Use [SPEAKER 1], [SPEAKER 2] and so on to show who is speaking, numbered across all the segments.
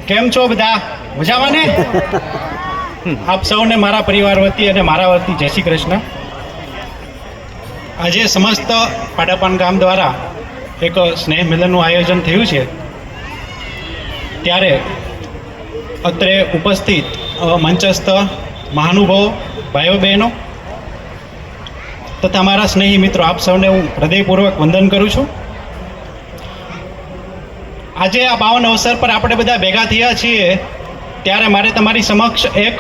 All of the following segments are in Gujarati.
[SPEAKER 1] કેમ છો બધા? મજામાં ને? આપ સૌને મારા પરિવાર વતી અને મારા વતી જય શ્રી કૃષ્ણ. આજે સમસ્ત પાડાપાન ગામ દ્વારા એક સ્નેહ મિલનનું આયોજન થયું છે, ત્યારે અત્રે ઉપસ્થિત મંચસ્થ મહાનુભાવો, ભાઈઓ બહેનો તથા મારા સ્નેહી મિત્રો, આપ સૌને હું હૃદયપૂર્વક વંદન કરું છું. આજે આ પાવન અવસર પર આપણે બધા ભેગા થયા છીએ, ત્યારે મારે તમારી સમક્ષ એક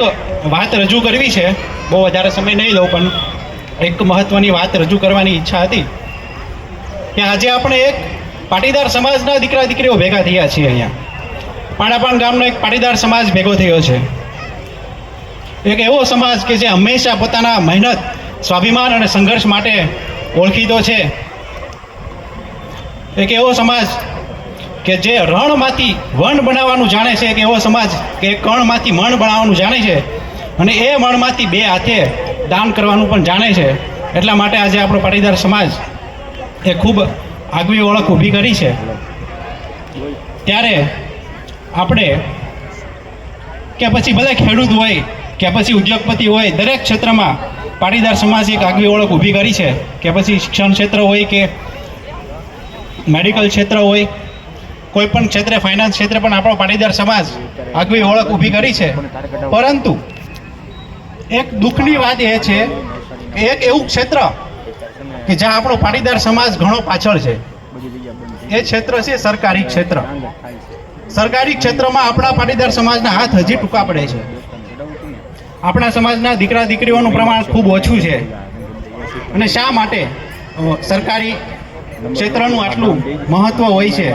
[SPEAKER 1] વાત રજૂ કરવી છે. બહુ વધારે સમય નહીં લઉં, પણ એક મહત્ત્વની વાત રજૂ કરવાની ઈચ્છા હતી કે આજે આપણે એક પાટીદાર સમાજના દીકરા દીકરીઓ ભેગા થયા છીએ. અહીંયા પાડાપાન ગામનો એક પાટીદાર સમાજ ભેગો થયો છે. એક એવો સમાજ કે જે હંમેશા પોતાના મહેનત, સ્વાભિમાન અને સંઘર્ષ માટે ઓળખીતો છે. એક એવો સમાજ કે જે રણમાંથી વન બનાવવાનું જાણે છે. એક એવો સમાજ કે કણમાંથી મણ બનાવવાનું જાણે છે, અને એ મણમાંથી બે હાથે દાન કરવાનું પણ જાણે છે. એટલા માટે આજે આપણો પાટીદાર સમાજ એ ખૂબ આગવી ઓળખ ઊભી કરી છે. ત્યારે આપણે કે પછી ભલે ખેડૂત હોય કે પછી ઉદ્યોગપતિ હોય, દરેક ક્ષેત્રમાં પાટીદાર સમાજ એક આગવી ઓળખ ઊભી કરી છે. કે પછી શિક્ષણ ક્ષેત્ર હોય કે મેડિકલ ક્ષેત્ર હોય, કોઈ પણ ક્ષેત્રે, ફાઇનાન્સ ક્ષેત્રે પણ આપણો પાટીદાર સમાજ આગવી ઓળખ ઊભી કરી છે. પરંતુ એક દુઃખની વાત એ છે કે એક એવું ક્ષેત્ર કે જ્યાં આપણો પાટીદાર સમાજ ઘણો પાછળ છે, એ ક્ષેત્ર છે સરકારી ક્ષેત્ર. સરકારી ક્ષેત્રમાં આપણા પાટીદાર સમાજના હાથ હજી ટૂંકા પડે છે. આપણા સમાજના દીકરા દીકરીઓનું પ્રમાણ ખૂબ ઓછું છે. અને શા માટે સરકારી ક્ષેત્રનું આટલું મહત્વ હોય છે?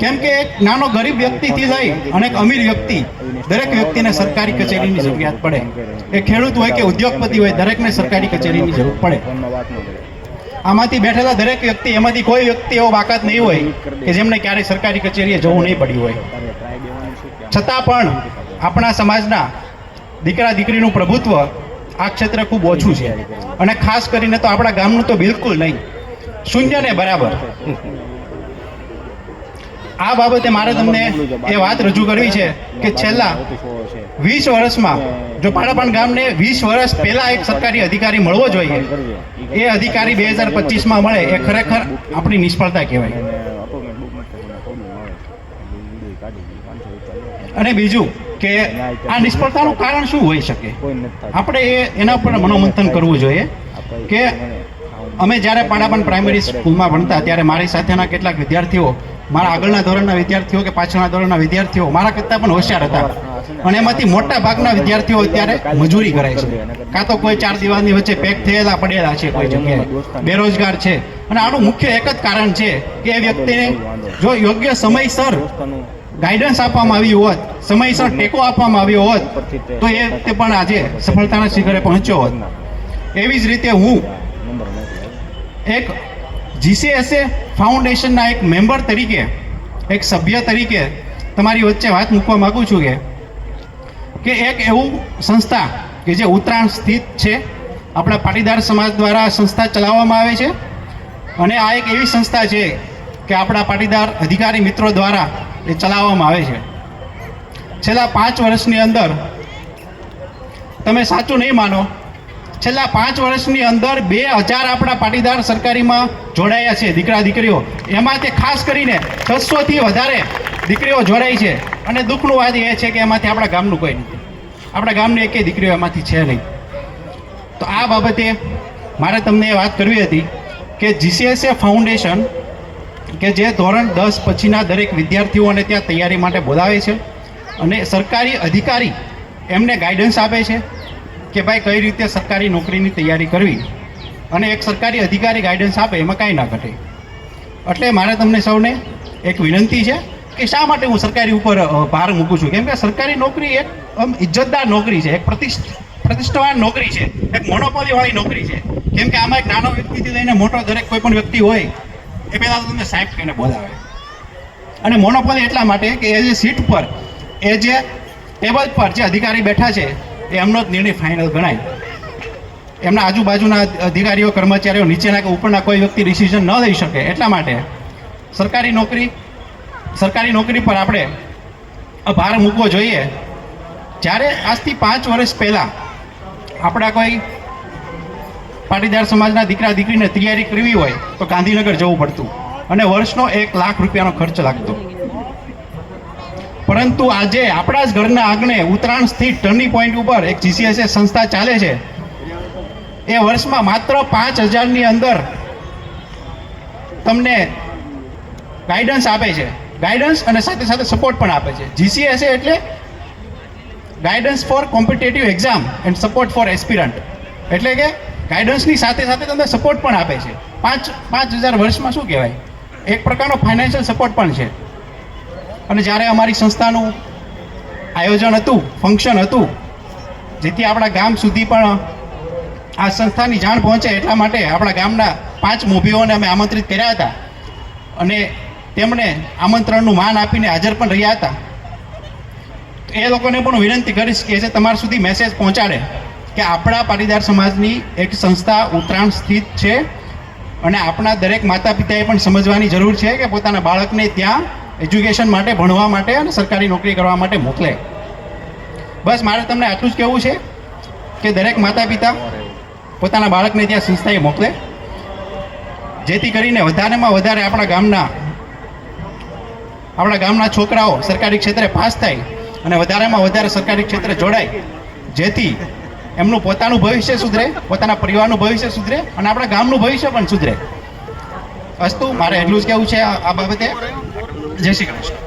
[SPEAKER 1] કેમ કે એક નાનો ગરીબ વ્યક્તિથી લઈ અને એક અમીર વ્યક્તિ, દરેક વ્યક્તિને સરકારી કચેરીની જરૂરિયાત પડે. એ ખેડૂત હોય કે ઉદ્યોગપતિ હોય, દરેકને સરકારી કચેરીની જરૂર પડે. આમાંથી બેઠેલા દરેક વ્યક્તિ, એમાંથી કોઈ વ્યક્તિ એવો બાકાત નહીં હોય કે જેમને ક્યારેય સરકારી કચેરીએ જવું નહીં પડ્યું હોય. છતાં પણ આપણા સમાજના દીકરા દીકરીનું પ્રભુત્વ આ ક્ષેત્રે ખૂબ ઓછું છે. અને ખાસ કરીને તો આપણા ગામનું તો બિલકુલ નહીં, શૂન્ય ને બરાબર. આ બાબતે મારે તમને એ વાત રજૂ કરવી છે કે છેલ્લા 20 વર્ષમાં જો પાડાપાન ગામને 20 વર્ષ પહેલા એક સરકારી અધિકારી મળવો જોઈએ, એ અધિકારી 2025માં મળે, એ ખરેખર આપણી નિષ્ફળતા કહેવાય. અને બીજું કે આ નિષ્ફળતાનું કારણ શું હોઈ શકે? આપણે એના ઉપર મનોમંથન કરવું જોઈએ. કે અમે જ્યારે પાડાપાન પ્રાઇમરી સ્કૂલમાં ભણતા, ત્યારે મારી સાથેના કેટલાક વિદ્યાર્થીઓ, મારા આગળના ધોરણના વિદ્યાર્થીઓ કે પાછળના ધોરણના વિદ્યાર્થીઓ મારા કરતાં પણ હોશિયાર હતા. અને એમાંથી મોટા ભાગના વિદ્યાર્થીઓ અત્યારે મજૂરી કરે છે, કાં તો કોઈ ચાર દિવાલની વચ્ચે પેક થયેલા પડેલા છે, કોઈ જગ્યાએ બેરોજગાર છે. અને આનું મુખ્ય એક જ કારણ છે કે એ વ્યક્તિને જો યોગ્ય સમયસર ગાઈડન્સ આપવામાં આવ્યું હોત, સમયસર ટેકો આપવામાં આવ્યો હોત, તો એ વ્યક્તિ પણ આજે સફળતાના શિખરે પહોંચ્યો હોત. એવી જ રીતે હું એક GCSA ફાઉન્ડેશનના એક મેમ્બર તરીકે, એક સભ્ય તરીકે તમારી વચ્ચે વાત મૂકવા માગું છું કે એક એવું સંસ્થા કે જે ઉત્તરાયણ સ્થિત છે, આપણા પાટીદાર સમાજ દ્વારા સંસ્થા ચલાવવામાં આવે છે. અને આ એક એવી સંસ્થા છે કે આપણા પાટીદાર અધિકારી મિત્રો દ્વારા એ ચલાવવામાં આવે છે. છેલ્લા 5 વર્ષની અંદર, તમે સાચું નહીં માનો, છેલ્લા 5 વર્ષની અંદર 2000 આપણા પાટીદાર સરકારીમાં જોડાયા છે દીકરા દીકરીઓ. એમાં તે ખાસ કરીને 600થી વધારે દીકરીઓ જોડાઈ છે. અને દુઃખનું વાત એ છે કે એમાંથી આપણા ગામનું કોઈ નથી. આપણા ગામની એકેય દીકરીઓ એમાંથી છે નહીં. તો આ બાબતે મારે તમને એ વાત કરવી હતી કે GCSA ફાઉન્ડેશન કે જે ધોરણ 10 પછીના દરેક વિદ્યાર્થીઓને ત્યાં તૈયારી માટે બોલાવે છે, અને સરકારી અધિકારી એમને ગાઈડન્સ આપે છે કે ભાઈ કઈ રીતે સરકારી નોકરીની તૈયારી કરવી. અને એક સરકારી અધિકારી ગાઈડન્સ આપે, એમાં કાંઈ ના ઘટે. એટલે મારે તમને સૌને એક વિનંતી છે કે શા માટે હું સરકારી ઉપર ભાર મૂકું છું? કેમ કે સરકારી નોકરી એક ઇજ્જતદાર નોકરી છે, એક પ્રતિષ્ઠાવાન નોકરી છે, એક મોનોપોલીવાળી નોકરી છે. કેમ કે આમાં એક નાનો વ્યક્તિથી લઈને મોટો દરેક કોઈ પણ વ્યક્તિ હોય, એ પહેલાં તો તમને સાહેબ કહીને બોલાવે. અને મોનોપોલી એટલા માટે કે એ જે સીટ પર, એ જે ટેબલ પર જે અધિકારી બેઠા છે, એ એમનો જ નિર્ણય ફાઇનલ ગણાય. એમના આજુબાજુના અધિકારીઓ, કર્મચારીઓ, નીચેના કે ઉપરના કોઈ વ્યક્તિ ડિસિઝન ન લઈ શકે. એટલા માટે સરકારી નોકરી પર આપણે ભાર મૂકવો જોઈએ. જ્યારે આજથી 5 વર્ષ પહેલાં આપણા કોઈ પાટીદાર સમાજના દીકરા દીકરીને તૈયારી કરવી હોય તો ગાંધીનગર જવું પડતું અને વર્ષનો 1 લાખ રૂપિયાનો ખર્ચ લાગતો. પરંતુ આજે આપણા જ ઘરના આંગણે ઉત્તરાયણ સ્થિત ટર્નિંગ પોઈન્ટ ઉપર એક GCSA સંસ્થા ચાલે છે. એ વર્ષમાં માત્ર 5,000ની અંદર તમને ગાઈડન્સ આપે છે, ગાઈડન્સ અને સાથે સાથે સપોર્ટ પણ આપે છે. GCSA એટલે guidance for competitive exam and support for aspirant, એટલે કે ગાઈડન્સની સાથે સાથે તમને સપોર્ટ પણ આપે છે. 5,000 વર્ષમાં શું કહેવાય, એક પ્રકારનો ફાઇનાન્શિયલ સપોર્ટ પણ છે. અને જ્યારે અમારી સંસ્થાનું આયોજન હતું, ફંક્શન હતું, જેથી આપણા ગામ સુધી પણ આ સંસ્થાની જાણ પહોંચે એટલા માટે આપણા ગામના 5 મોભીઓને અમે આમંત્રિત કર્યા હતા અને તેમણે આમંત્રણનું માન આપીને હાજર પણ રહ્યા હતા. એ લોકોને પણ વિનંતી કરીશ કે તમારા સુધી મેસેજ પહોંચાડે કે આપણા પાટીદાર સમાજની એક સંસ્થા ઉત્તરાયણ સ્થિત છે અને આપણા દરેક માતા પિતાએ પણ સમજવાની જરૂર છે કે પોતાના બાળકને ત્યાં એજ્યુકેશન માટે, ભણવા માટે અને સરકારી નોકરી કરવા માટે મોકલે. બસ મારે તમને આટલું જ કહેવું છે કે દરેક માતા પિતા પોતાના બાળકને ત્યાં સંસ્થાએ મોકલે, જેથી કરીને વધારેમાં વધારે આપણા ગામના છોકરાઓ સરકારી ક્ષેત્રે પાસ થાય અને વધારેમાં વધારે સરકારી ક્ષેત્રે જોડાય, જેથી એમનું પોતાનું ભવિષ્ય સુધરે, પોતાના પરિવારનું ભવિષ્ય સુધરે અને આપણા ગામનું ભવિષ્ય પણ સુધરે. અસ્તુ, મારે એટલું જ કહેવું છે આ બાબતે. જય શ્રી કૃષ્ણ.